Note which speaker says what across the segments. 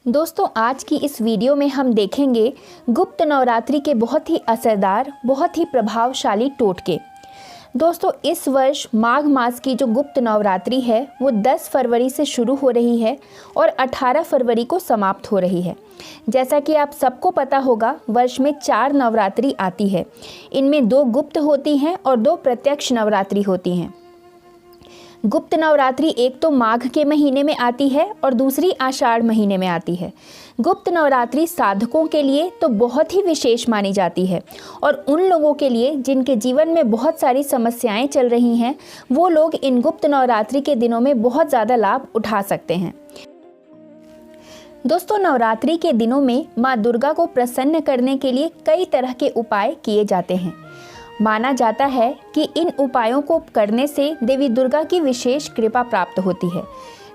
Speaker 1: दोस्तों, आज की इस वीडियो में हम देखेंगे गुप्त नवरात्रि के बहुत ही असरदार, बहुत ही प्रभावशाली टोटके। दोस्तों, इस वर्ष माघ मास की जो गुप्त नवरात्रि है वो 10 फरवरी से शुरू हो रही है और 18 फरवरी को समाप्त हो रही है। जैसा कि आप सबको पता होगा, वर्ष में 4 नवरात्रि आती है। इनमें 2 गुप्त होती हैं और 2 प्रत्यक्ष नवरात्रि होती हैं। गुप्त नवरात्रि एक तो माघ के महीने में आती है और दूसरी आषाढ़ महीने में आती है। गुप्त नवरात्रि साधकों के लिए तो बहुत ही विशेष मानी जाती है और उन लोगों के लिए जिनके जीवन में बहुत सारी समस्याएं चल रही हैं, वो लोग इन गुप्त नवरात्रि के दिनों में बहुत ज़्यादा लाभ उठा सकते हैं। दोस्तों, नवरात्रि के दिनों में माँ दुर्गा को प्रसन्न करने के लिए कई तरह के उपाय किए जाते हैं। माना जाता है कि इन उपायों को करने से देवी दुर्गा की विशेष कृपा प्राप्त होती है।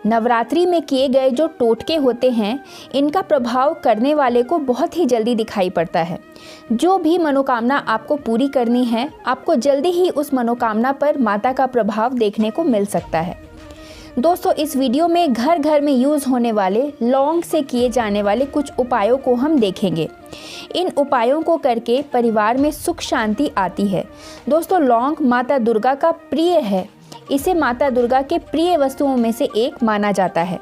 Speaker 1: नवरात्रि में किए गए जो टोटके होते हैं, इनका प्रभाव करने वाले को बहुत ही जल्दी दिखाई पड़ता है। जो भी मनोकामना आपको पूरी करनी है, आपको जल्दी ही उस मनोकामना पर माता का प्रभाव देखने को मिल सकता है। दोस्तों, इस वीडियो में घर घर में यूज़ होने वाले लौंग से किए जाने वाले कुछ उपायों को हम देखेंगे। इन उपायों को करके परिवार में सुख शांति आती है। दोस्तों, लौंग माता दुर्गा का प्रिय है। इसे माता दुर्गा के प्रिय वस्तुओं में से एक माना जाता है।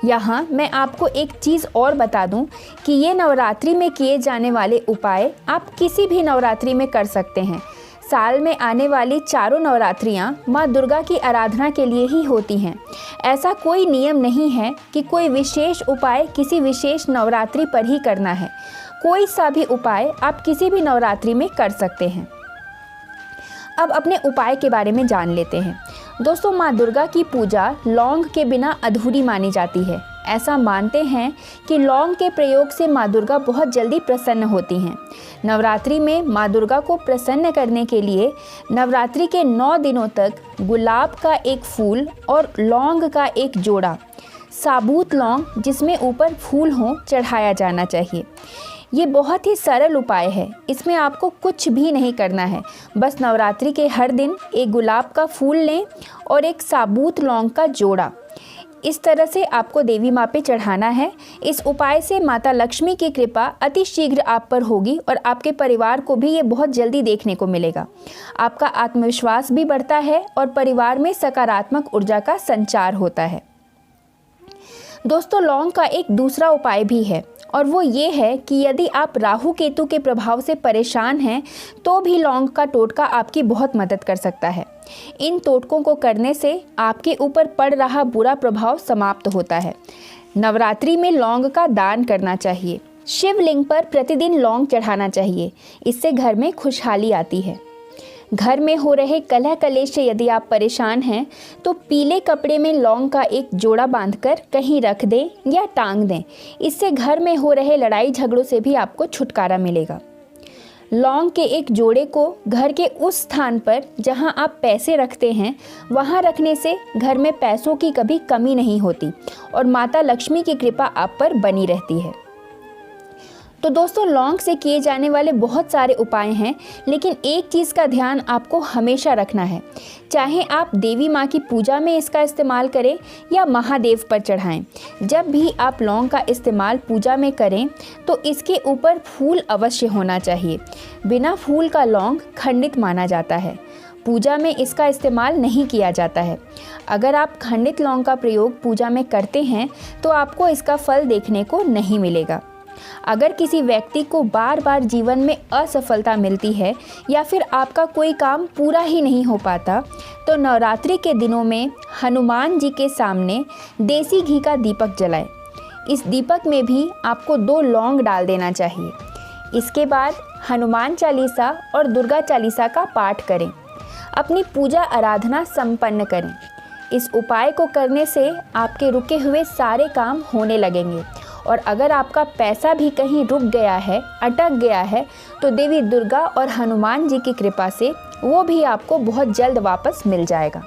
Speaker 1: यहाँ मैं आपको एक चीज़ और बता दूं कि ये नवरात्रि में किए जाने वाले उपाय आप किसी भी नवरात्रि में कर सकते हैं। साल में आने वाली चारों नवरात्रियाँ माँ दुर्गा की आराधना के लिए ही होती हैं। ऐसा कोई नियम नहीं है कि कोई विशेष उपाय किसी विशेष नवरात्रि पर ही करना है। कोई सा भी उपाय आप किसी भी नवरात्रि में कर सकते हैं। अब अपने उपाय के बारे में जान लेते हैं। दोस्तों, माँ दुर्गा की पूजा लौंग के बिना अधूरी मानी जाती है। ऐसा मानते हैं कि लौंग के प्रयोग से माँ दुर्गा बहुत जल्दी प्रसन्न होती हैं। नवरात्रि में माँ दुर्गा को प्रसन्न करने के लिए नवरात्रि के 9 दिनों तक गुलाब का एक फूल और लौंग का एक जोड़ा, साबुत लौंग जिसमें ऊपर फूल हों, चढ़ाया जाना चाहिए। ये बहुत ही सरल उपाय है। इसमें आपको कुछ भी नहीं करना है। बस नवरात्रि के हर दिन एक गुलाब का फूल लें और एक साबुत लौंग का जोड़ा, इस तरह से आपको देवी माँ पे चढ़ाना है। इस उपाय से माता लक्ष्मी की कृपा अति शीघ्र आप पर होगी और आपके परिवार को भी ये बहुत जल्दी देखने को मिलेगा। आपका आत्मविश्वास भी बढ़ता है और परिवार में सकारात्मक ऊर्जा का संचार होता है। दोस्तों, लौंग का एक दूसरा उपाय भी है और वो ये है कि यदि आप राहु केतु के प्रभाव से परेशान हैं तो भी लौंग का टोटका आपकी बहुत मदद कर सकता है। इन टोटकों को करने से आपके ऊपर पड़ रहा बुरा प्रभाव समाप्त होता है। नवरात्रि में लौंग का दान करना चाहिए। शिवलिंग पर प्रतिदिन लौंग चढ़ाना चाहिए। इससे घर में खुशहाली आती है। घर में हो रहे कलह कलेश से यदि आप परेशान हैं तो पीले कपड़े में लौंग का एक जोड़ा बांधकर कहीं रख दें या टांग दें। इससे घर में हो रहे लड़ाई झगड़ों से भी आपको छुटकारा मिलेगा। लौंग के एक जोड़े को घर के उस स्थान पर जहां आप पैसे रखते हैं वहां रखने से घर में पैसों की कभी कमी नहीं होती और माता लक्ष्मी की कृपा आप पर बनी रहती है। तो दोस्तों, लौंग से किए जाने वाले बहुत सारे उपाय हैं, लेकिन एक चीज़ का ध्यान आपको हमेशा रखना है। चाहे आप देवी माँ की पूजा में इसका इस्तेमाल करें या महादेव पर चढ़ाएं, जब भी आप लौंग का इस्तेमाल पूजा में करें तो इसके ऊपर फूल अवश्य होना चाहिए। बिना फूल का लौंग खंडित माना जाता है। पूजा में इसका इस्तेमाल नहीं किया जाता है। अगर आप खंडित लौंग का प्रयोग पूजा में करते हैं तो आपको इसका फल देखने को नहीं मिलेगा। अगर किसी व्यक्ति को बार बार जीवन में असफलता मिलती है या फिर आपका कोई काम पूरा ही नहीं हो पाता, तो नवरात्रि के दिनों में हनुमान जी के सामने देसी घी का दीपक जलाएं। इस दीपक में भी आपको 2 लौंग डाल देना चाहिए। इसके बाद हनुमान चालीसा और दुर्गा चालीसा का पाठ करें। अपनी पूजा आराधना संपन्न करें। इस उपाय को करने से आपके रुके हुए सारे काम होने लगेंगे और अगर आपका पैसा भी कहीं रुक गया है, अटक गया है, तो देवी दुर्गा और हनुमान जी की कृपा से वो भी आपको बहुत जल्द वापस मिल जाएगा।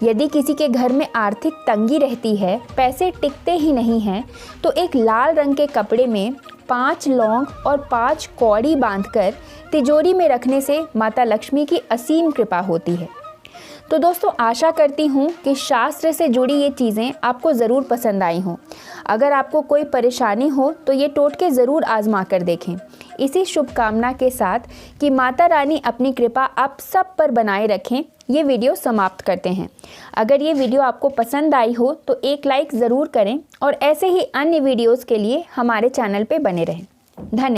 Speaker 1: यदि किसी के घर में आर्थिक तंगी रहती है, पैसे टिकते ही नहीं हैं, तो एक लाल रंग के कपड़े में 5 लौंग और 5 कौड़ी बांधकर तिजोरी में रखने से माता लक्ष्मी की असीम कृपा होती है। तो दोस्तों आशा करती हूँ कि शास्त्र से जुड़ी ये चीज़ें आपको ज़रूर पसंद आई हों। अगर आपको कोई परेशानी हो तो ये टोटके ज़रूर आजमा कर देखें। इसी शुभकामना के साथ कि माता रानी अपनी कृपा आप सब पर बनाए रखें, ये वीडियो समाप्त करते हैं। अगर ये वीडियो आपको पसंद आई हो तो एक लाइक ज़रूर करें और ऐसे ही अन्य वीडियोज़ के लिए हमारे चैनल पर बने रहें। धन्यवाद।